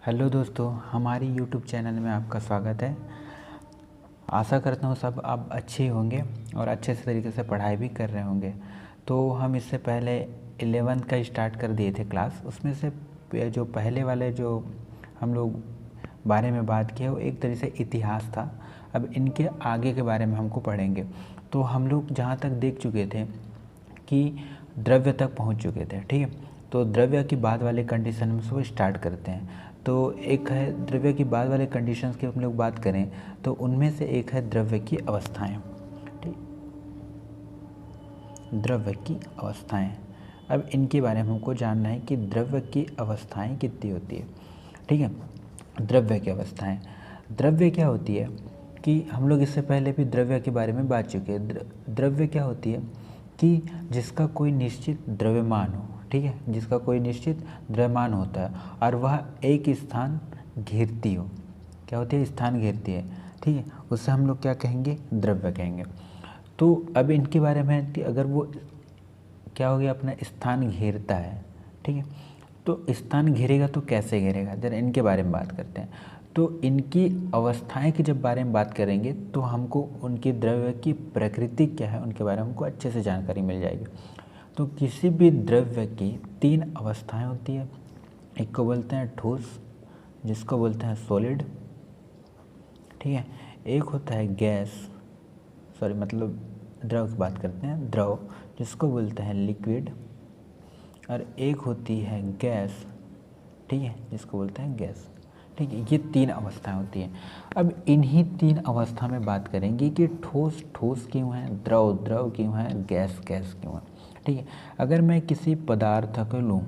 Hello दोस्तों, हमारी YouTube channel में आपका स्वागत है। आशा करता हूँ सब आप अच्छे होंगे और अच्छे से तरीके से पढ़ाई भी कर रहे होंगे। तो हम इससे पहले 11th का स्टार्ट कर दिए थे क्लास। उसमें से जो पहले वाले जो हम लोग बारे में बात किया वो एक तरह से इतिहास था। अब इनके आगे के बारे में हमको पढ़ेंगे। तो हम लोग जहाँ तक देख चुके थे कि द्रव्य तक पहुँच चुके थे, ठीक है। तो द्रव्य की बाद वाले कंडीशन में से वो स्टार्ट करते हैं। तो एक है द्रव्य की बाद वाले कंडीशंस की हम लोग बात करें तो उनमें से एक है द्रव्य की अवस्थाएं, ठीक। द्रव्य की अवस्थाएं, अब इनके बारे में हमको जानना है कि द्रव्य की अवस्थाएं कितनी होती है, ठीक है। द्रव्य की अवस्थाएं, द्रव्य क्या होती है कि हम लोग इससे पहले भी द्रव्य के बारे में बात चुके हैं। द्रव्य क्या होती है कि जिसका कोई निश्चित द्रव्यमान हो, ठीक है, जिसका कोई निश्चित द्रव्यमान होता है और वह एक स्थान घेरती हो। क्या होती है? स्थान घेरती है, ठीक है। उससे हम लोग क्या कहेंगे? द्रव्य कहेंगे। तो अब इनके बारे में कि अगर वो क्या हो गया, अपना स्थान घेरता है, ठीक है। तो स्थान घेरेगा तो कैसे घेरेगा, जरा इनके बारे में बात करते हैं। तो इनकी अवस्थाएं की जब बारे में बात करेंगे तो हमको उनकी द्रव्य की प्रकृति क्या है उनके बारे में हमको अच्छे से जानकारी मिल जाएगी। तो किसी भी द्रव्य की 3 अवस्थाएं होती है। एक को बोलते हैं ठोस, जिसको बोलते हैं सॉलिड, ठीक है। एक होता है गैस, मतलब द्रव की बात करते हैं, द्रव, जिसको बोलते हैं लिक्विड। और एक होती है गैस, ठीक है, जिसको बोलते हैं गैस, ठीक है। ये 3 अवस्थाएं होती हैं। अब इन्हीं 3 अवस्था में बात करेंगे कि ठोस ठोस क्यों है, द्रव द्रव क्यों है, गैस गैस क्यों है, ठीक है। अगर मैं किसी पदार्थ को लूँ,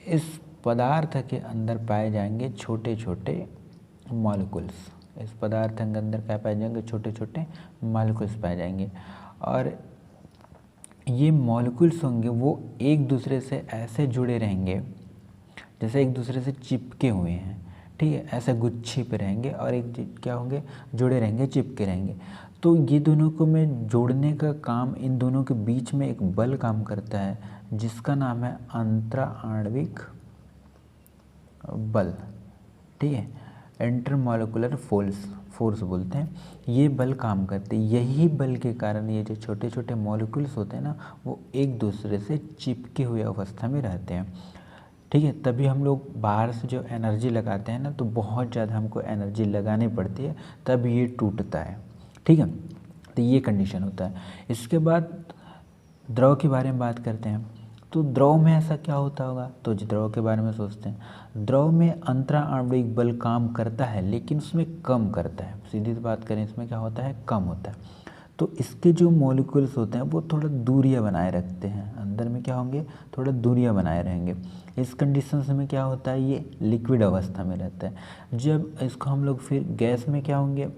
इस पदार्थ के अंदर पाए जाएंगे छोटे छोटे मॉलिक्यूल्स। इस पदार्थ के अंदर क्या पाए जाएंगे? छोटे छोटे मॉलिक्यूल्स पाए जाएंगे। और ये मॉलिक्यूल्स होंगे वो एक दूसरे से ऐसे जुड़े रहेंगे जैसे एक दूसरे से चिपके हुए हैं, ठीक है। ऐसे गुच्छे पे रहेंगे और एक क्या होंगे? जुड़े रहेंगे, चिपके रहेंगे। तो ये दोनों को में जोड़ने का काम, इन दोनों के बीच में एक बल काम करता है जिसका नाम है अंतराण्विक बल, ठीक है। इंटरमॉलिक्यूलर फोर्स बोलते हैं। ये बल काम करते हैं। यही बल के कारण ये जो छोटे छोटे मॉलिक्यूल्स होते हैं ना, वो एक दूसरे से चिपके हुए अवस्था में रहते हैं, ठीक है। तभी हम लोग बाहर से जो एनर्जी लगाते हैं ना, तो बहुत ज़्यादा हमको एनर्जी लगानी पड़ती है, तब ये टूटता है, ठीक है। तो ये कंडीशन होता है। इसके बाद द्रव के बारे में बात करते हैं। तो द्रव में ऐसा क्या होता होगा? तो द्रव के बारे में सोचते हैं। द्रव में अंतराण्विक बल काम करता है लेकिन उसमें कम करता है। सीधी बात करें, इसमें क्या होता है? कम होता है। तो इसके जो मॉलिक्यूल्स होते हैं वो थोड़ा दूरियां बनाए रखते हैं। अंदर में क्या होंगे? थोड़ा दूरियां बनाए रहेंगे। इस कंडीशन में क्या होता है? ये लिक्विड अवस्था में रहता है। जब इसको हम लोग फिर गैस में क्या होंगे?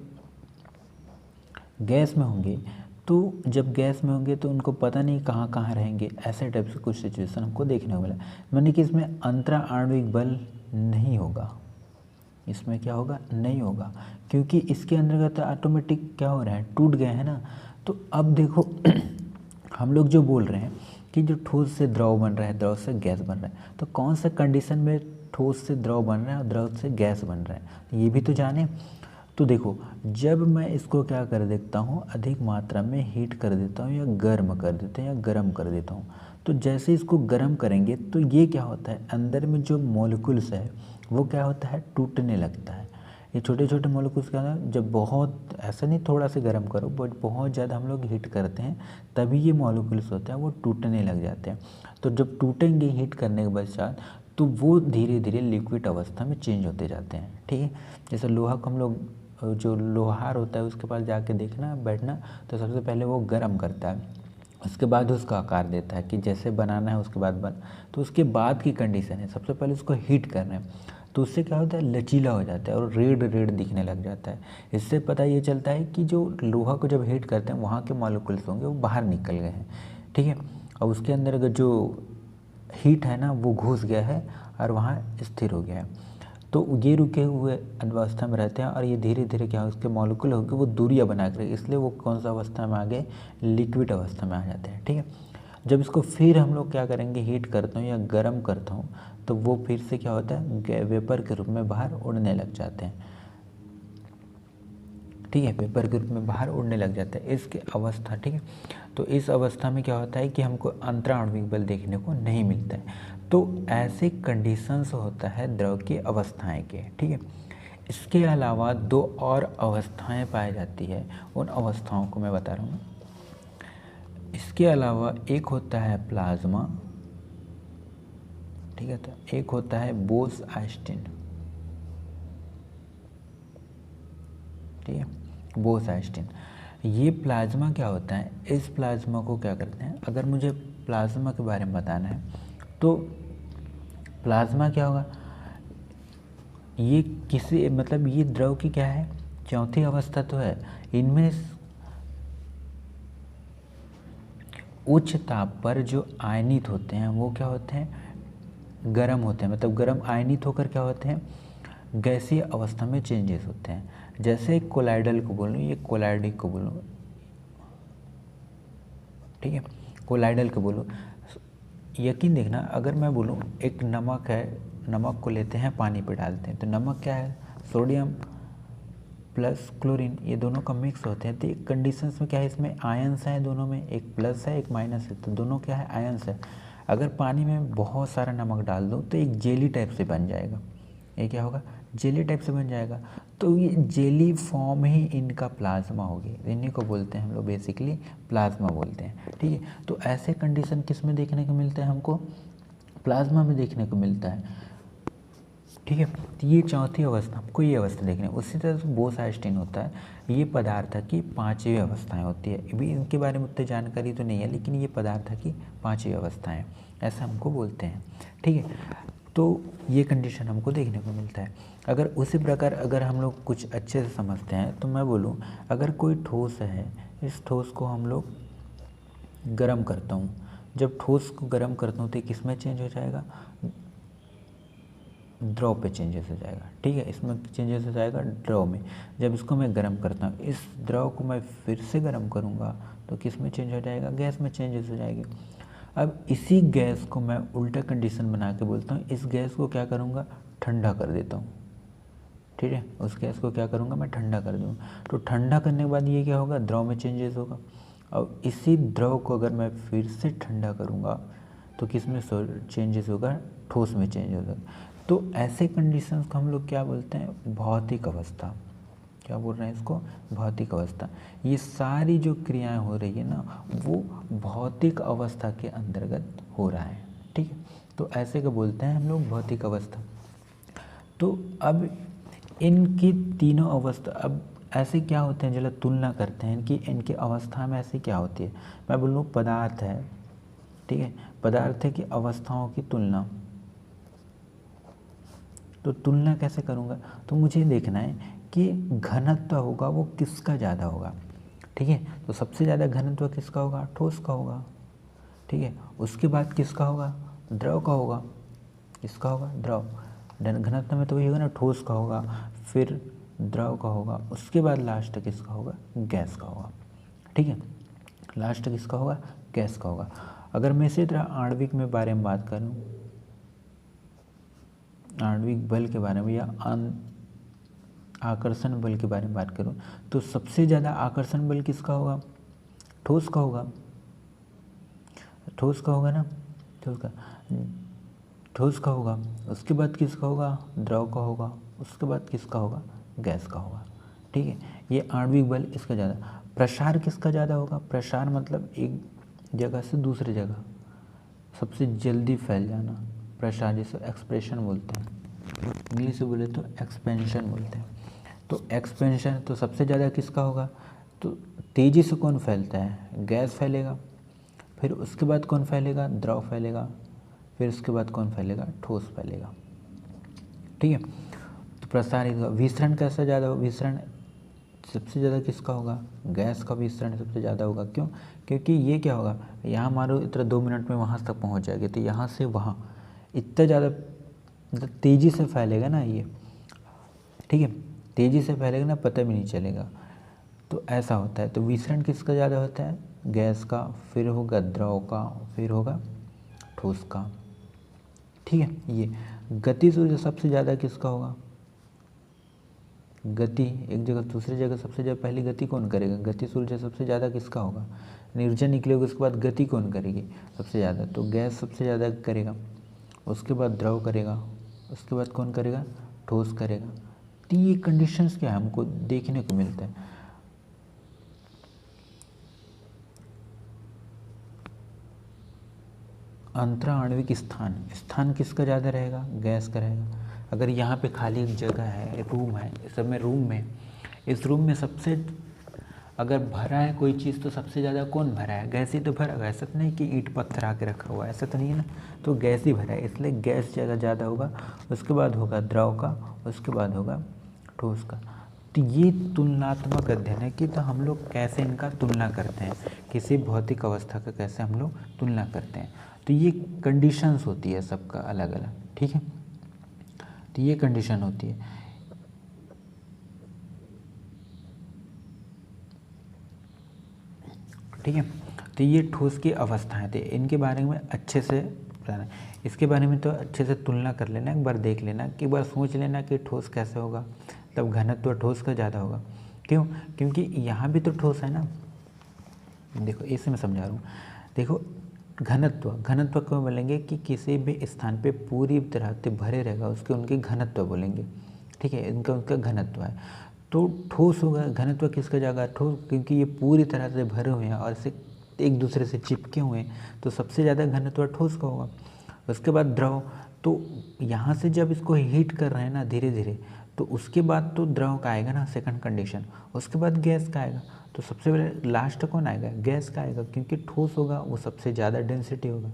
गैस में होंगे। तो जब गैस में होंगे तो उनको पता नहीं कहाँ कहाँ रहेंगे, ऐसे टाइप से कुछ सिचुएशन हमको देखने को मिला। माने कि इसमें अंतराण्विक बल नहीं होगा। इसमें क्या होगा? नहीं होगा, क्योंकि इसके अंदर का तो ऑटोमेटिक क्या हो रहा है? टूट गए हैं ना। तो अब देखो हम लोग जो बोल रहे हैं कि जो ठोस से द्रव बन रहा है, द्रव से गैस बन रहा है, तो कौन सा कंडीशन में ठोस से द्रव बन रहा है और द्रव से गैस बन रहा है, ये भी तो जाने। तो देखो, जब मैं इसको क्या कर देता हूँ, अधिक मात्रा में हीट कर देता हूँ या गर्म कर देता हूँ या गर्म कर देता हूँ, तो जैसे इसको गर्म करेंगे तो ये क्या होता है? अंदर में जो मॉलिक्यूल्स है वो क्या होता है? टूटने लगता है। ये छोटे छोटे मॉलिक्यूल्स क्या है, जब बहुत ऐसा नहीं थोड़ा सा गर्म करो, बट बहुत ज़्यादा हम लोग हीट करते हैं, तभी ये मॉलिक्यूल्स होते हैं वो टूटने लग जाते हैं। तो जब टूटेंगे हीट करने के पश्चात, तो वो धीरे धीरे लिक्विड अवस्था में चेंज होते जाते हैं, ठीक है। जैसे लोहा को हम लोग, जो लोहार होता है उसके पास जाके देखना बैठना, तो सबसे पहले वो गर्म करता है, उसके बाद उसका आकार देता है कि जैसे बनाना है उसके बाद बन। तो उसके बाद की कंडीशन है, सबसे पहले उसको हीट करना है, तो उससे क्या होता है? लचीला हो जाता है और रेड रेड दिखने लग जाता है। इससे पता ये चलता है कि जो लोहा को जब हीट करते हैं वहाँ के मॉलिक्यूल्स होंगे वो बाहर निकल गए हैं, ठीक है। और उसके अंदर अगर जो हीट है ना वो घुस गया है और वहाँ स्थिर हो गया है। तो ये रुके हुए अवस्था में रहते हैं और ये धीरे धीरे क्या उसके मॉलिक्यूल होंगे वो दूरियां बना कर, इसलिए वो कौन सा अवस्था में आ गए? लिक्विड अवस्था में आ जाते हैं, ठीक है। जब इसको फिर हम लोग क्या करेंगे, हीट करता हूँ या गर्म करता हूँ, तो वो फिर से क्या होता है, वेपर के रूप में बाहर उड़ने लग जाते हैं। ठीक है, वेपर के रूप में बाहर उड़ने लग जाता है इसकी अवस्था। ठीक है, तो इस अवस्था में क्या होता है कि हमको अंतराण्विक बल देखने को नहीं मिलता है। तो ऐसे कंडीशंस होता है द्रव की अवस्थाएं के। ठीक है, इसके अलावा दो और अवस्थाएं पाई जाती है, उन अवस्थाओं को मैं बता रहा हूँ। इसके अलावा एक होता है प्लाज्मा, ठीक है, तो एक होता है बोस-आइंस्टीन। ठीक है, बोस-आइंस्टीन। ये प्लाज्मा क्या होता है, इस प्लाज्मा को क्या करते हैं, अगर मुझे प्लाज्मा के बारे में बताना है तो प्लाज्मा क्या होगा, ये किसी मतलब ये द्रव की क्या है, चौथी अवस्था तो है। इनमें उच्च ताप पर जो आयनित होते हैं वो क्या होते हैं, गर्म होते हैं, मतलब गर्म आयनित होकर क्या होते हैं, गैसीय अवस्था में चेंजेस होते हैं। जैसे कोलाइडल को बोलूँ, ये कोलाइडिक को बोलूँ, ठीक है, कोलाइडल को बोलूँ, यकीन देखना, अगर मैं बोलूँ एक नमक है, नमक को लेते हैं पानी पे डालते हैं, तो नमक क्या है, सोडियम प्लस क्लोरीन, ये दोनों का मिक्स होते हैं। तो एक कंडीशंस में क्या है, इसमें आयंस हैं दोनों में, एक प्लस है एक माइनस है, तो दोनों क्या है, आयंस है। अगर पानी में बहुत सारा नमक डाल दो तो एक जेली टाइप से बन जाएगा, ये क्या होगा, जेली टाइप से बन जाएगा। तो ये जेली फॉर्म ही इनका प्लाज्मा होगी, इन्हीं को बोलते हैं हम लोग बेसिकली प्लाज्मा बोलते हैं। ठीक है, तो ऐसे कंडीशन किस में देखने को मिलते हैं, हमको प्लाज्मा में देखने को मिलता है। ठीक है, तो ये चौथी अवस्था, हमको ये अवस्था देखनी है। उसी तरह से बोस-आइंस्टीन होता है, ये पदार्थ की पांचवी अवस्थाएं होती है। अभी इनके बारे में उतनी जानकारी तो नहीं है, लेकिन ये पदार्थ की पांचवी अवस्थाएं ऐसा हमको बोलते हैं। ठीक है, तो ये कंडीशन हमको देखने को मिलता है। अगर उसी प्रकार अगर हम लोग कुछ अच्छे से समझते हैं तो मैं बोलूँ, अगर कोई ठोस है, इस ठोस को हम लोग गर्म करता हूँ, जब ठोस को गर्म करता हूँ तो किस में चेंज हो जाएगा, द्रव पे चेंजेस हो जाएगा। ठीक है, इसमें चेंजेस हो जाएगा द्रव में। जब इसको मैं गर्म करता हूँ, इस द्रव को मैं फिर से गर्म करूँगा तो किस में चेंज हो जाएगा, गैस में चेंजेस हो जाएगी। अब इसी गैस को मैं उल्टा कंडीशन बना के बोलता हूँ, इस गैस को क्या करूँगा, ठंडा कर देता हूँ। ठीक है, उस गैस को क्या करूँगा, मैं ठंडा कर दूँगा। तो ठंडा करने के बाद ये क्या होगा, द्रव में चेंजेस होगा। और इसी द्रव को अगर मैं फिर से ठंडा करूँगा तो किस में चेंजेस होगा, ठोस में चेंज होगा। तो ऐसे कंडीशंस को हम लोग क्या बोलते हैं, भौतिक अवस्था। क्या बोल रहे हैं इसको, भौतिक अवस्था। ये सारी जो क्रियाएं हो रही है ना, वो भौतिक अवस्था के अंतर्गत हो रहा है। ठीक है, तो ऐसे को बोलते हैं हम लोग भौतिक अवस्था। तो अब इनकी तीनों अवस्था, अब ऐसे क्या होते हैं, चलो तुलना करते हैं कि इनकी अवस्था में ऐसी क्या होती है। मैं बोलूँ पदार्थ है, ठीक है, पदार्थ की अवस्थाओं की तुलना, तो तुलना कैसे करूँगा, तो मुझे देखना है कि घनत्व होगा वो किसका ज़्यादा होगा। ठीक है, तो सबसे ज़्यादा घनत्व किसका होगा, ठोस का होगा। ठीक है, उसके बाद किसका होगा, द्रव का होगा। किसका होगा, द्रव। घनत्व में तो वही होगा ना, ठोस का होगा, फिर द्रव का होगा, उसके बाद लास्ट किसका होगा, गैस का होगा। ठीक है, लास्ट किसका होगा, गैस का होगा। अगर मैं इसी तरह आणविक में बारे में बात करूँ, आणविक बल के बारे में या आकर्षण बल के बारे में बात करूँ, तो सबसे ज़्यादा आकर्षण बल किसका होगा, ठोस का होगा। ठोस का होगा ना, ठोस का होगा। उसके बाद किसका होगा, द्रव का होगा। उसके बाद किसका होगा, गैस का होगा। ठीक है, ये आणविक बल इसका ज़्यादा। प्रसार किसका ज़्यादा होगा, प्रसार मतलब एक जगह से दूसरी जगह सबसे जल्दी फैल जाना, प्रसार, जिसे एक्सप्रेशन बोलते हैं, इंग्लिश से बोले तो एक्सपेंशन बोलते हैं। तो एक्सपेंशन तो सबसे ज़्यादा किसका होगा, तो तेज़ी से कौन फैलता है, गैस फैलेगा। फिर उसके बाद कौन फैलेगा, द्रव फैलेगा। फिर उसके बाद कौन फैलेगा, ठोस फैलेगा। ठीक है, तो प्रसार होगा। विसरण कैसा ज़्यादा होगा, विसरण सबसे ज़्यादा किसका होगा, गैस का विसरण सबसे ज़्यादा होगा। क्यों, क्योंकि ये क्या होगा, यहाँ मारो इतना 2 मिनट में वहाँ तक पहुँच जाएगी, तो यहाँ से वहाँ इतना ज़्यादा मतलब तेज़ी से फैलेगा ना ये। ठीक है, तेज़ी से फैलेगा ना, पता भी नहीं चलेगा। तो ऐसा होता है। तो विसरण किसका ज़्यादा होता है, गैस का, फिर होगा द्रव का, फिर होगा ठोस का। ठीक है, ये गतिज ऊर्जा सबसे ज़्यादा किसका होगा? गति, एक जगह दूसरी जगह सबसे ज़्यादा पहली गति कौन करेगा? गतिज ऊर्जा सबसे ज़्यादा किसका होगा? ऊर्जा निकलेगी उसके बाद गति कौन करेगी सबसे ज़्यादा? तो गैस सबसे ज़्यादा करेगा, उसके बाद द्रव करेगा, उसके बाद कौन करेगा? ठोस करेगा। तो ये कंडीशंस क्या है हमको देखने को मिलता है। अंतराण्विक स्थान, स्थान किसका ज़्यादा रहेगा? गैस का रहेगा। अगर यहाँ पे खाली एक जगह है, रूम है, इस समय रूम में, इस रूम में सबसे अगर भरा है कोई चीज़ तो सबसे ज़्यादा कौन भरा है? गैस ही तो भरा होगा। ऐसा तो नहीं कि ईंट पत्थर आके रखा हुआ है, ऐसा तो नहीं है ना। तो गैस ही भरा है, इसलिए गैस जगह ज़्यादा होगा, उसके बाद होगा द्रव का, उसके बाद होगा ठोस का। तो ये तुलनात्मक अध्ययन है कि तो हम लोग कैसे इनका तुलना करते हैं, किसी भौतिक अवस्था का कैसे हम लोग तुलना करते हैं। तो ये कंडीशंस होती है सबका अलग अलग, ठीक है। तो ये कंडीशन होती है। ठीक है, तो ये ठोस की अवस्थाएं थे, इनके बारे में अच्छे से बताना। इसके बारे में तो अच्छे से तुलना कर लेना, एक बार देख लेना, कि एक बार सोच लेना कि ठोस कैसे होगा, तब घनत्व ठोस का ज़्यादा होगा। क्यों? क्योंकि यहाँ भी तो ठोस है ना। देखो इसे मैं समझा रहा हूँ। देखो घनत्व, घनत्व क्यों बोलेंगे कि किसी भी स्थान पे पूरी तरह से भरे रहेगा उसके उनके घनत्व बोलेंगे। ठीक है, इनका उनका घनत्व है। तो ठोस होगा, घनत्व किसका जाएगा? ठोस, क्योंकि ये पूरी तरह से भरे हुए हैं और इसे एक दूसरे से चिपके हुए हैं, तो सबसे ज़्यादा घनत्व ठोस का होगा। उसके बाद द्रव, तो यहाँ से जब इसको हीट कर रहे हैं ना धीरे धीरे, तो उसके बाद तो द्रव का आएगा ना सेकंड कंडीशन, उसके बाद गैस का आएगा। तो सबसे पहले लास्ट कौन आएगा? गैस का आएगा, क्योंकि ठोस होगा वो सबसे ज़्यादा डेंसिटी होगा।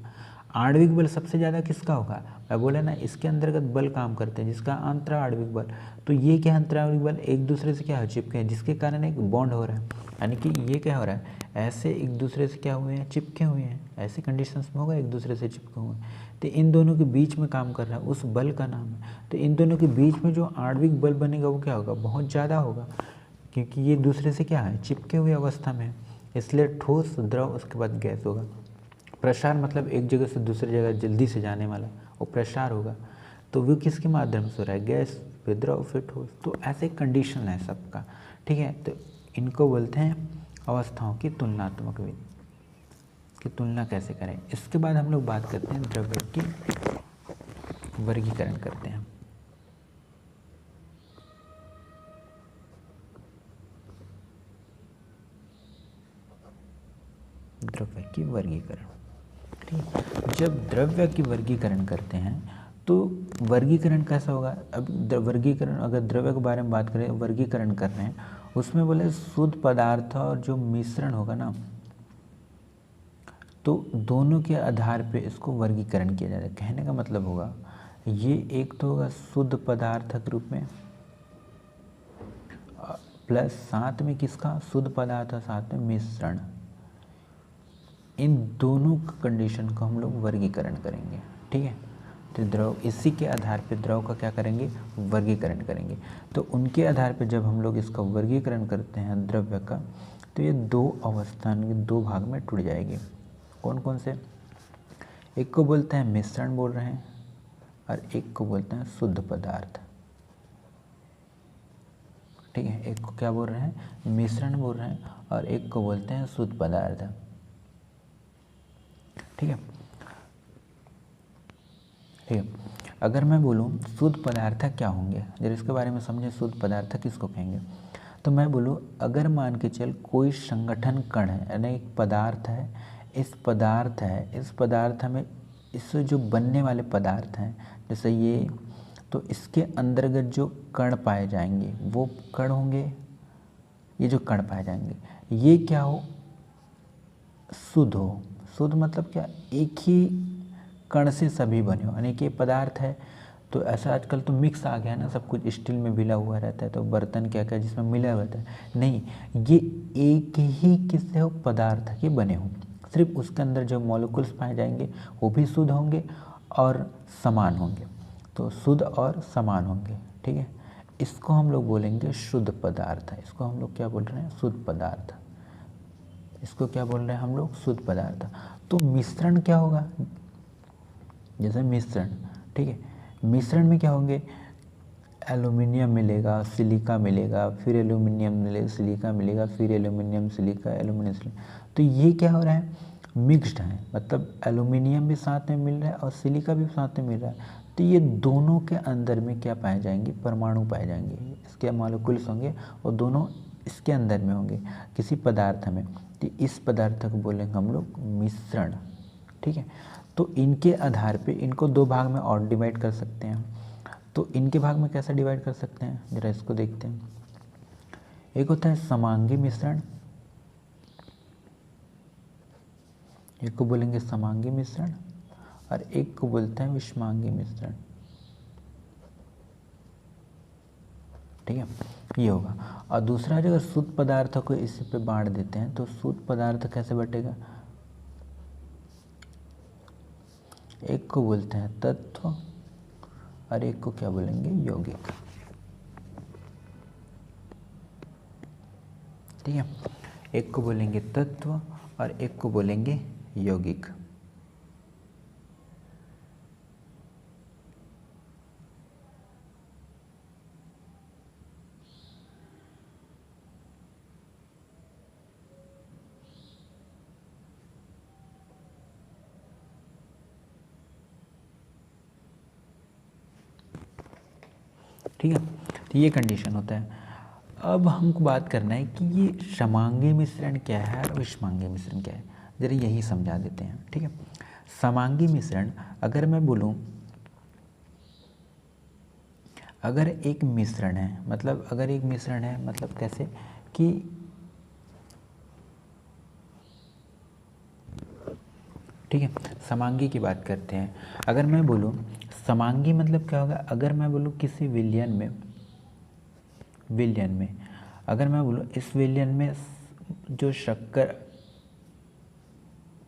आणविक बल सबसे ज़्यादा किसका होगा? मैं बोला ना इसके अंतर्गत बल काम करते हैं, जिसका अंतराण्विक बल। तो ये क्या अंतराण्विक बल? एक दूसरे से क्या हो, चिपके हैं, जिसके कारण एक बॉन्ड हो रहा है। यानी कि ये क्या हो रहा है, ऐसे एक दूसरे से क्या हुए हैं, चिपके हुए हैं। ऐसे कंडीशंस में होगा एक दूसरे से चिपके हुए हैं, तो इन दोनों के बीच में काम कर रहा है, उस बल का नाम है। तो इन दोनों के बीच में जो आणविक बल बनेगा वो क्या होगा? बहुत ज़्यादा होगा, क्योंकि ये दूसरे से क्या है, चिपके हुए अवस्था में है। इसलिए ठोस, द्रव, उसके बाद गैस होगा। प्रसार मतलब एक जगह से दूसरी जगह जल्दी से जाने वाला, वो प्रसार होगा। तो वो किसके माध्यम से हो रहा है? गैस, फिर द्रव, फिर ठोस। तो ऐसे कंडीशन है सबका, ठीक है। तो इनको बोलते हैं अवस्थाओं की तुलनात्मक विधि, की तुलना कैसे करें। इसके बाद हम लोग बात करते हैं द्रव्य की वर्गीकरण करते हैं। द्रव्य की वर्गीकरण, ठीक। जब द्रव्य की वर्गीकरण करते हैं तो वर्गीकरण कैसा होगा? अब वर्गीकरण, अगर द्रव्य के बारे में बात करें, वर्गीकरण कर रहे हैं, उसमें बोले शुद्ध पदार्थ और जो मिश्रण होगा ना, तो दोनों के आधार पे इसको वर्गीकरण किया जाता है। कहने का मतलब होगा ये एक तो होगा शुद्ध पदार्थ के रूप में, प्लस साथ में किसका? शुद्ध पदार्थ, साथ में मिश्रण। इन दोनों कंडीशन को हम लोग वर्गीकरण करेंगे, ठीक है। तो द्रव, इसी के आधार पे द्रव का क्या करेंगे? वर्गीकरण करेंगे। तो उनके आधार पे जब हम लोग इसका वर्गीकरण करते हैं द्रव्य का, तो ये दो अवस्था, दो भाग में टूट जाएगी। कौन कौन से? एक को बोलते हैं मिश्रण बोल रहे हैं, और एक को बोलते हैं शुद्ध पदार्थ, ठीक है। एक को क्या बोल रहे हैं? मिश्रण बोल रहे हैं, और एक को बोलते हैं शुद्ध पदार्थ, ठीक है। ठीक है, अगर मैं बोलूँ शुद्ध पदार्थ क्या होंगे, जरा इसके बारे में समझें। शुद्ध पदार्थ किसको कहेंगे? तो मैं बोलूँ, अगर मान के चल कोई संगठन कण है, यानी एक पदार्थ है, इस पदार्थ में इस जो बनने वाले पदार्थ हैं, जैसे ये, तो इसके अंतर्गत जो कण पाए जाएंगे वो कण होंगे। ये जो कण पाए जाएंगे ये क्या हो? शुद्ध हो। शुद्ध मतलब क्या? एक ही कण से सभी बने हो, यानी कि पदार्थ है। तो ऐसा आजकल तो मिक्स आ गया ना, सब कुछ स्टील में मिला हुआ रहता है, तो बर्तन क्या क्या जिसमें मिला हुआ रहता है, नहीं, ये एक ही किससे हो? पदार्थ के बने हो। सिर्फ उसके अंदर जो मॉलिक्यूल्स पाए जाएंगे वो भी शुद्ध होंगे और समान होंगे। तो शुद्ध और समान होंगे, ठीक है। इसको हम लोग बोलेंगे शुद्ध पदार्थ। इसको हम लोग क्या बोल रहे हैं? शुद्ध पदार्थ। इसको क्या बोल रहे हैं हम लोग? शुद्ध पदार्थ। तो मिश्रण क्या होगा? जैसे मिश्रण, ठीक है, मिश्रण में क्या होंगे? एल्युमिनियम मिलेगा, सिलिका मिलेगा, फिर एल्युमिनियम मिलेगा, सिलिका मिलेगा, फिर एल्युमिनियम, सिलिका, एल्युमिनियम, सिलिका। तो ये क्या हो रहा है? मिक्स्ड है, मतलब एल्युमिनियम भी साथ में मिल रहा है और सिलिका भी साथ में मिल रहा है। तो ये दोनों के अंदर में क्या पाए जाएंगे? परमाणु पाए जाएंगे, इसके मॉलिक्यूल्स होंगे और दोनों इसके अंदर में होंगे किसी पदार्थ में। तो इस पदार्थ को बोलेंगे हम लोग मिश्रण, ठीक है। तो इनके आधार पे इनको दो भाग में और डिवाइड कर सकते हैं। तो इनके भाग में कैसे डिवाइड कर सकते हैं, जरा इसको देखते हैं। एक होता है समांगी मिश्रण, एक को बोलेंगे समांगी मिश्रण, और एक को बोलते हैं विषमांगी मिश्रण, ठीक है, ये होगा। और दूसरा, अगर शुद्ध पदार्थ को इसी पे बांट देते हैं तो शुद्ध पदार्थ कैसे बटेगा? एक को बोलते हैं तत्व और एक को क्या बोलेंगे? यौगिक, ठीक है। एक को बोलेंगे तत्व और एक को बोलेंगे यौगिक। ठीक है, तो ये कंडीशन होता है। अब हमको बात करना है कि ये समांगी मिश्रण क्या है और विषमांगी मिश्रण क्या है, जरा यही समझा देते हैं, ठीक है। समांगी मिश्रण, अगर मैं बोलूँ, अगर एक मिश्रण है, मतलब अगर एक मिश्रण है मतलब कैसे कि ठीक है, समांगी की बात करते हैं। अगर मैं बोलूँ समांगी मतलब क्या होगा? अगर मैं बोलूँ किसी विलयन में अगर मैं बोलूँ इस विलयन में जो शक्कर,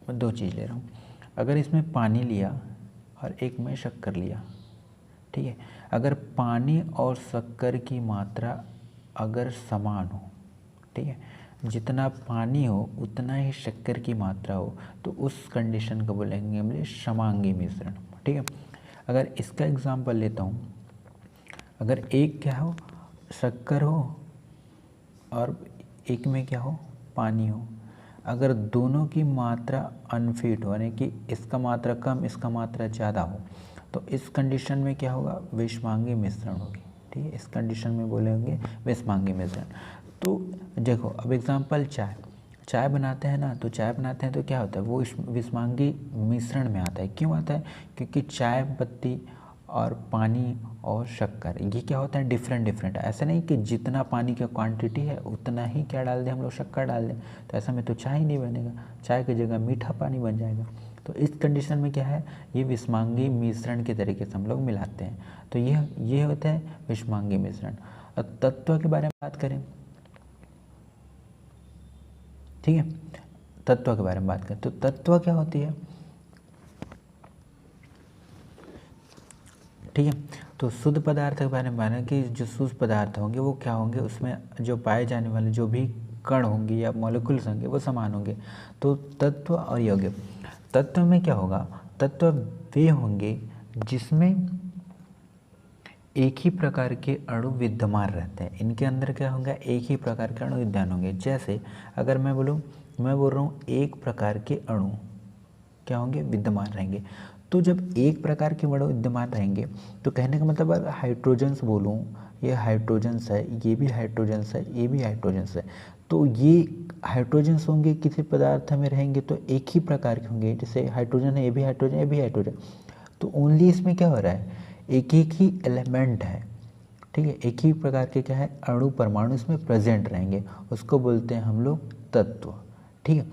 मैं दो चीज़ ले रहा हूँ, अगर इसमें पानी लिया और एक में शक्कर लिया, ठीक है, अगर पानी और शक्कर की मात्रा अगर समान हो, ठीक है, जितना पानी हो उतना ही शक्कर की मात्रा हो, तो उस कंडीशन को बोलेंगे हम समांगी मिश्रण, ठीक है। अगर इसका एग्जांपल लेता हूँ, अगर एक क्या हो? शक्कर हो और एक में क्या हो? पानी हो। अगर दोनों की मात्रा अनफिट हो, यानी कि इसका मात्रा कम इसका मात्रा ज़्यादा हो, तो इस कंडीशन में क्या होगा? विषमांगी मिश्रण होगी, ठीक है। इस कंडीशन में बोले होंगे विषमांगी मिश्रण। तो देखो, अब एग्जांपल चाय बनाते हैं ना, तो चाय बनाते हैं तो क्या होता है? वो विषमांगी मिश्रण में आता है। क्यों आता है? क्योंकि चाय पत्ती और पानी और शक्कर, ये क्या होता है? डिफरेंट। ऐसा नहीं कि जितना पानी की क्वांटिटी है उतना ही क्या डाल दें हम लोग? शक्कर डाल दें, तो ऐसा में तो चाय ही नहीं बनेगा, चाय की जगह मीठा पानी बन जाएगा। तो इस कंडीशन में क्या है? ये विषमांगी मिश्रण के तरीके से हम लोग मिलाते हैं। तो ये होता है विषमांगी मिश्रण। अब तत्व के बारे में बात करें, ठीक है, तत्व के बारे में बात करें तो तत्व क्या होती है, ठीक है। तो शुद्ध पदार्थ के बारे में माना कि जो शुद्ध पदार्थ होंगे वो क्या होंगे? उसमें जो पाए जाने वाले जो भी कण होंगे या मॉलिक्यूल्स होंगे वो समान होंगे। तो तत्व और यौगिक, तत्व में क्या होगा? तत्व वे होंगे जिसमें एक ही प्रकार के अणु विद्यमान रहते हैं। इनके अंदर क्या होगा? एक ही प्रकार के अणु विद्यमान होंगे। जैसे अगर मैं बोल रहा हूँ एक प्रकार के अणु क्या होंगे? विद्यमान रहेंगे। तो जब एक प्रकार के अणु विद्यमान रहेंगे तो कहने का मतलब, अगर हाइड्रोजन्स बोलूँ, ये हाइड्रोजन्स है, ये भी हाइड्रोजन्स है, ये भी हाइड्रोजन्स है, तो ये हाइड्रोजन्स होंगे किसी पदार्थ में रहेंगे तो एक ही प्रकार के होंगे। जैसे हाइड्रोजन है, ये भी हाइड्रोजन, ये भी हाइड्रोजन। तो ओनली इसमें क्या हो रहा है? एक ही एलिमेंट है, ठीक है, एक ही प्रकार के क्या है? अणु परमाणु इसमें प्रेजेंट रहेंगे। उसको बोलते हैं हम लोग तत्व, ठीक है,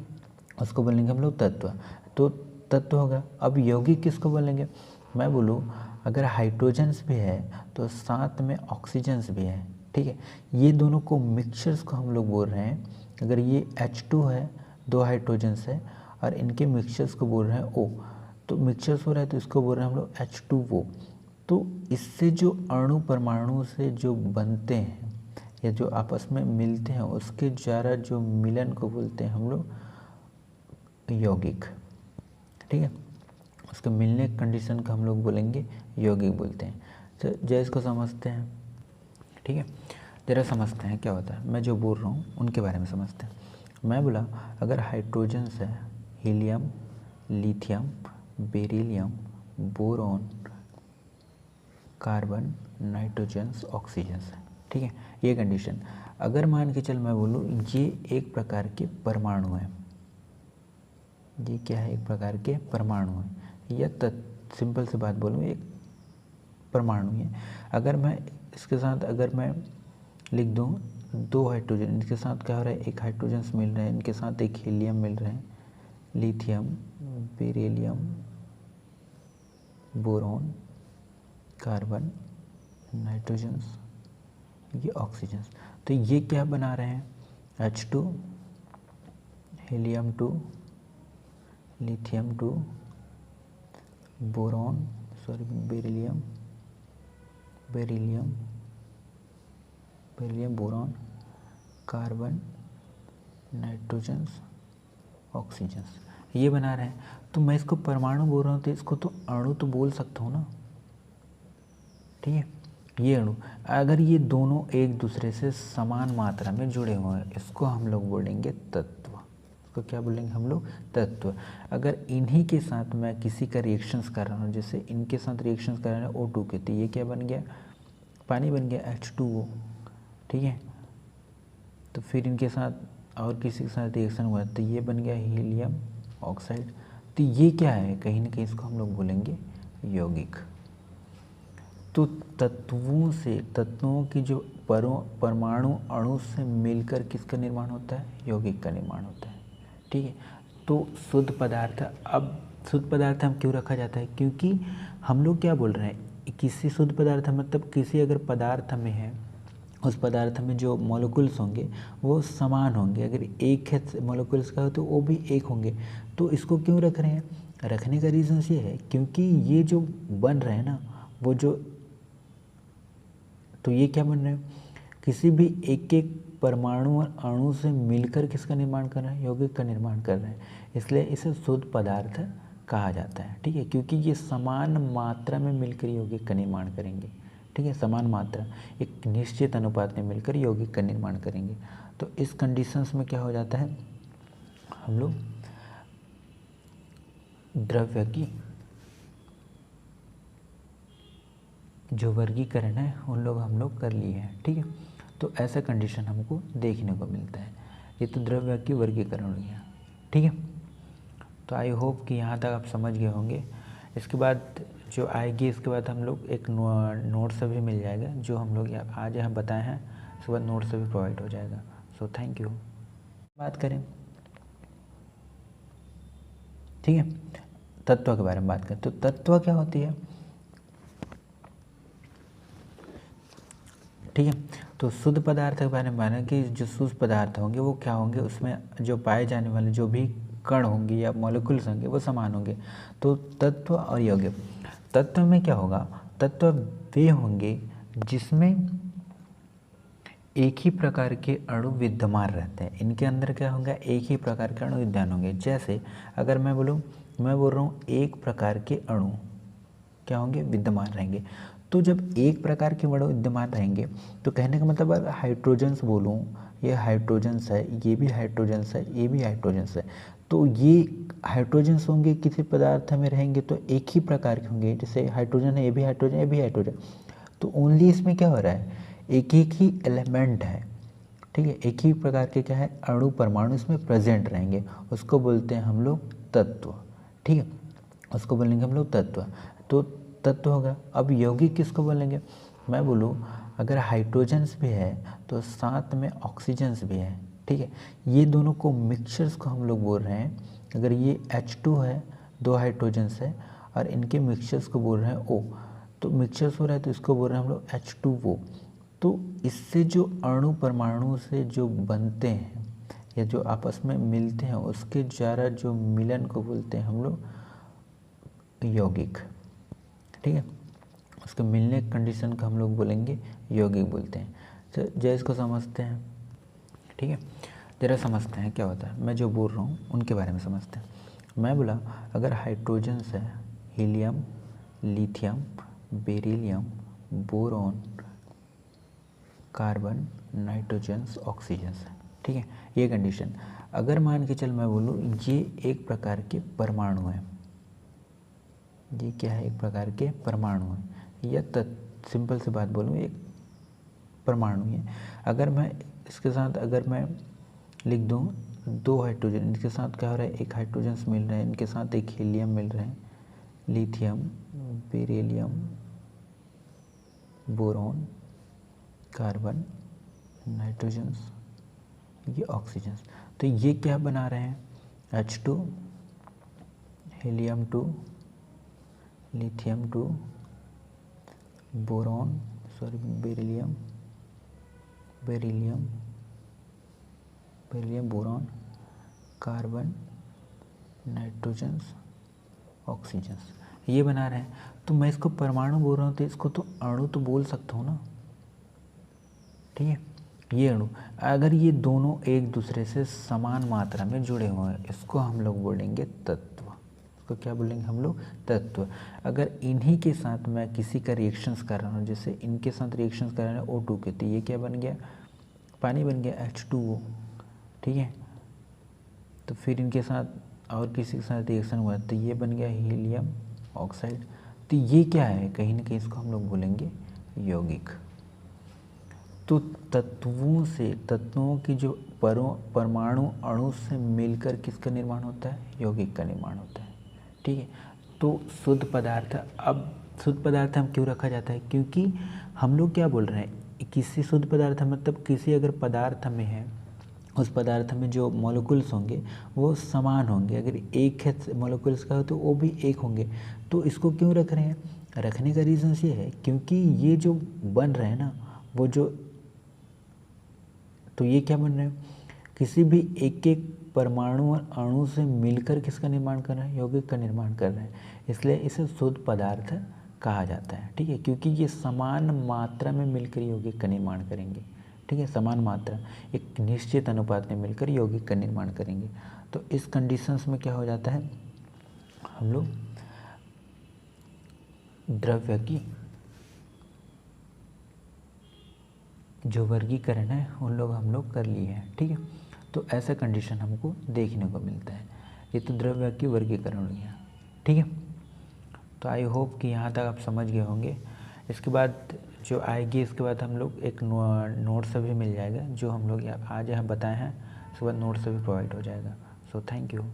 उसको बोलेंगे हम लोग तत्व। तो तत्व होगा। अब यौगिक किसको बोलेंगे? मैं बोलूँ अगर हाइड्रोजन्स भी है तो साथ में ऑक्सीजन्स भी है, ठीक है, ये दोनों को मिक्सचर्स को हम लोग बोल रहे हैं। अगर ये H2 है, दो हाइड्रोजन्स है, और इनके मिक्सचर्स को बोल रहे हैं O, तो मिक्सचर्स हो रहा है तो इसको बोल रहे हैं हम लोग H2O। तो इससे जो अणु परमाणु से जो बनते हैं या जो आपस में मिलते हैं उसके द्वारा जो मिलन को बोलते हैं हम लोग यौगिक, ठीक है। उसके मिलने की कंडीशन को हम लोग बोलेंगे यौगिक बोलते हैं। तो जैसे इसको समझते हैं, ठीक है, जरा समझते हैं क्या होता है। मैं जो बोल रहा हूँ उनके बारे में समझते हैं। मैं बोला अगर हाइड्रोजन्स है, helium, lithium, beryllium, boron, carbon, nitrogens, oxygens है, ठीक है, ये कंडीशन। अगर मान के चल मैं बोलूँ ये एक प्रकार के परमाणु हैं, ये क्या है, एक प्रकार के परमाणु हैं, या सिंपल से बात बोलूँ एक परमाणु है। अगर मैं इसके साथ अगर मैं लिख दूँ 2 हाइड्रोजन, इनके साथ क्या हो रहा है, एक हाइड्रोजन्स मिल रहे हैं, इनके साथ एक हीलियम मिल रहे हैं, lithium, beryllium, boron, carbon, nitrogens, ये ऑक्सीजन्स। तो ये क्या बना रहे हैं, H2, helium 2, lithium 2, boron, sorry beryllium, boron, carbon, nitrogens, oxygens, ये बना रहे हैं। तो मैं इसको परमाणु बोल रहा हूँ तो इसको तो अणु तो बोल सकता हूँ ना, ठीक है। ये अणु, अगर ये दोनों एक दूसरे से समान मात्रा में जुड़े हुए हैं, इसको हम लोग बोलेंगे तत्व। इसको क्या बोलेंगे हम लोग, तत्व। अगर इन्हीं के साथ मैं किसी का रिएक्शंस कर रहा हूँ, जैसे इनके साथ रिएक्शंस कर रहे हैं O2 के, तो ये क्या बन गया, पानी बन गया H2O, ठीक है। तो फिर इनके साथ और किसी के साथ रिएक्शन हुआ तो ये बन गया हीलियम ऑक्साइड। तो ये क्या है, कहीं ना कहीं इसको हम लोग बोलेंगे यौगिक। तो तत्वों की जो परमाणु अणु से मिलकर किसका निर्माण होता है, यौगिक का निर्माण होता है, ठीक है। तो शुद्ध पदार्थ, अब शुद्ध पदार्थ हम क्यों रखा जाता है, क्योंकि हम लोग क्या बोल रहे हैं, किसी शुद्ध पदार्थ मतलब किसी अगर पदार्थ में है, उस पदार्थ में जो मॉलिक्यूल्स होंगे वो समान होंगे। अगर एक है मॉलिक्यूल्स का तो वो भी एक होंगे। तो इसको क्यों रख रहे हैं, रखने का रीज़न ये है क्योंकि ये जो बन रहे हैं ना, वो जो, तो ये क्या बन रहे हैं, किसी भी एक एक परमाणु और अणु से मिलकर किसका निर्माण कर रहे हैं, यौगिक का निर्माण कर रहे हैं। इसलिए इसे शुद्ध पदार्थ कहा जाता है, ठीक है, क्योंकि ये समान मात्रा में मिलकर यौगिक का निर्माण करेंगे, ठीक है, समान मात्रा, एक निश्चित अनुपात में मिलकर यौगिक का निर्माण करेंगे। तो इस कंडीशंस में क्या हो जाता है, हम लोग द्रव्य की जो वर्गीकरण है उन लोग हम लोग कर लिए हैं, ठीक है। तो ऐसा कंडीशन हमको देखने को मिलता है। ये तो द्रव्य की वर्गीकरण हो गया, ठीक है। तो आई होप कि यहाँ तक आप समझ गए होंगे। इसके बाद जो आएगी, इसके बाद हम लोग एक नोट से भी मिल जाएगा, जो हम लोग आज यहाँ बताए हैं, उसके बाद नोट से भी प्रोवाइड हो जाएगा। So thank you. बात करें, ठीक है, तत्व के बारे में बात करें तो तत्व क्या होती है, ठीक है। तो शुद्ध पदार्थ के बारे में माना कि जो शुद्ध पदार्थ होंगे वो क्या होंगे, उसमें जो पाए जाने वाले जो भी कण होंगे या मॉलिक्यूल्स होंगे वो समान होंगे। तो तत्व और यौगिक, तत्व में क्या होगा, तत्व वे होंगे जिसमें एक ही प्रकार के अणु विद्यमान रहते हैं। इनके अंदर क्या होगा, एक ही प्रकार के अणु विद्यमान होंगे। जैसे अगर मैं बोल रहा हूँ एक प्रकार के अणु क्या होंगे, विद्यमान रहेंगे। तो जब एक प्रकार के अणु विद्यमान रहेंगे तो कहने का मतलब अगर हाइड्रोजन्स बोलूँ, ये हाइड्रोजन्स है, ये भी हाइड्रोजन्स है, ये भी हाइड्रोजन्स है, तो ये हाइड्रोजन्स होंगे किसी पदार्थ में रहेंगे तो एक ही प्रकार के होंगे। जैसे हाइड्रोजन है, ये भी हाइड्रोजन, ये भी हाइड्रोजन। तो ओनली इसमें क्या हो रहा है, एक एक ही एलिमेंट है, ठीक है, एक ही प्रकार के क्या है, अणु परमाणु इसमें प्रेजेंट रहेंगे। उसको बोलते हैं हम लोग तत्व, ठीक है, उसको बोलेंगे हम लोग तत्व। तो तत्व होगा। अब यौगिक किसको बोलेंगे, मैं बोलूँ अगर हाइड्रोजन्स भी है तो साथ में ऑक्सीजन्स भी है, ठीक है, ये दोनों को मिक्सचर्स को हम लोग बोल रहे हैं। अगर ये H2 है, 2 हाइड्रोजन्स है और इनके मिक्सचर्स को बोल रहे हैं O, तो मिक्सचर्स हो रहा है तो इसको बोल रहे हैं हम लोग H2O। तो इससे जो अणु परमाणु से जो बनते हैं या जो आपस में मिलते हैं उसके द्वारा जो मिलन को बोलते हैं हम लोग यौगिक, ठीक है। उसके मिलने कंडीशन को हम लोग बोलेंगे यौगिक बोलते हैं। तो जैसे इसको समझते हैं, ठीक है। ज़रा समझते हैं क्या होता है, मैं जो बोल रहा हूँ उनके बारे में समझते हैं। मैं बोला अगर हाइड्रोजन्स है, helium, lithium, beryllium, boron, carbon, nitrogens, oxygens है, ठीक है, ये कंडीशन। अगर मान के चल मैं बोलूँ ये एक प्रकार के परमाणु हैं, ये क्या है, एक प्रकार के परमाणु हैं, या सिंपल सी बात बोलूँ एक परमाणु है। अगर मैं इसके साथ अगर मैं लिख दूँ 2 हाइड्रोजन, इनके साथ क्या हो रहा है, एक हाइड्रोजन्स मिल रहे हैं, इनके साथ एक हीलियम मिल रहे हैं, lithium, beryllium, boron, carbon, nitrogens, ये ऑक्सीजन्स। तो ये क्या बना रहे हैं, H2, helium 2, lithium 2, boron beryllium, boron, carbon, nitrogens, oxygens, ये बना रहे हैं। तो मैं इसको परमाणु बोल रहा हूँ तो इसको तो अणु तो बोल सकता हूँ ना, ठीक है। ये अणु, अगर ये दोनों एक दूसरे से समान मात्रा में जुड़े हुए हैं, इसको हम लोग बोलेंगे तत्व। इसको क्या बोलेंगे हम लोग, तत्व। अगर इन्हीं के साथ मैं किसी का रिएक्शंस कर रहा हूँ, जैसे इनके साथ रिएक्शंस कर रहे हैं O2 के, तो ये क्या बन गया, पानी बन गया H2O, ठीक है। तो फिर इनके साथ और किसी के साथ रिएक्शन हुआ तो ये बन गया हीलियम ऑक्साइड। तो ये क्या है, कहीं ना कहीं इसको हम लोग बोलेंगे यौगिक। तो तत्वों की जो परमाणु अणु से मिलकर किसका निर्माण होता है, यौगिक का निर्माण होता है, ठीक है। तो शुद्ध पदार्थ, अब शुद्ध पदार्थ हम क्यों रखा जाता है, क्योंकि हम लोग क्या बोल रहे हैं, किसी शुद्ध पदार्थ मतलब किसी अगर पदार्थ में है, उस पदार्थ में जो मॉलिक्यूल्स होंगे वो समान होंगे। अगर एक है मॉलिक्यूल्स का तो वो भी एक होंगे। तो इसको क्यों रख रहे हैं, रखने का रीज़न ये है क्योंकि ये जो बन रहे हैं ना, वो जो, तो ये क्या बन रहे हैं, किसी भी एक एक परमाणु और अणु से मिलकर किसका निर्माण कर रहे हैं, यौगिक का निर्माण कर रहे हैं। इसलिए इसे शुद्ध पदार्थ कहा जाता है, ठीक है, क्योंकि ये समान मात्रा में मिलकर यौगिक का निर्माण करेंगे, ठीक है, समान मात्रा, एक निश्चित अनुपात में मिलकर यौगिक का निर्माण करेंगे। तो इस कंडीशंस में क्या हो जाता है, हम लोग द्रव्य की जो वर्गीकरण है उन लोग हम लोग कर लिए हैं, ठीक है। तो ऐसा कंडीशन हमको देखने को मिलता है। ये तो द्रव्य की वर्गीकरण हो गया, ठीक है। तो आई होप कि यहाँ तक आप समझ गए होंगे। इसके बाद जो आएगी, इसके बाद हम लोग एक नोट्स भी मिल जाएगा, जो हम लोग आज यहाँ बताए हैं, उसके बाद नोट्स भी प्रोवाइड हो जाएगा। So thank you.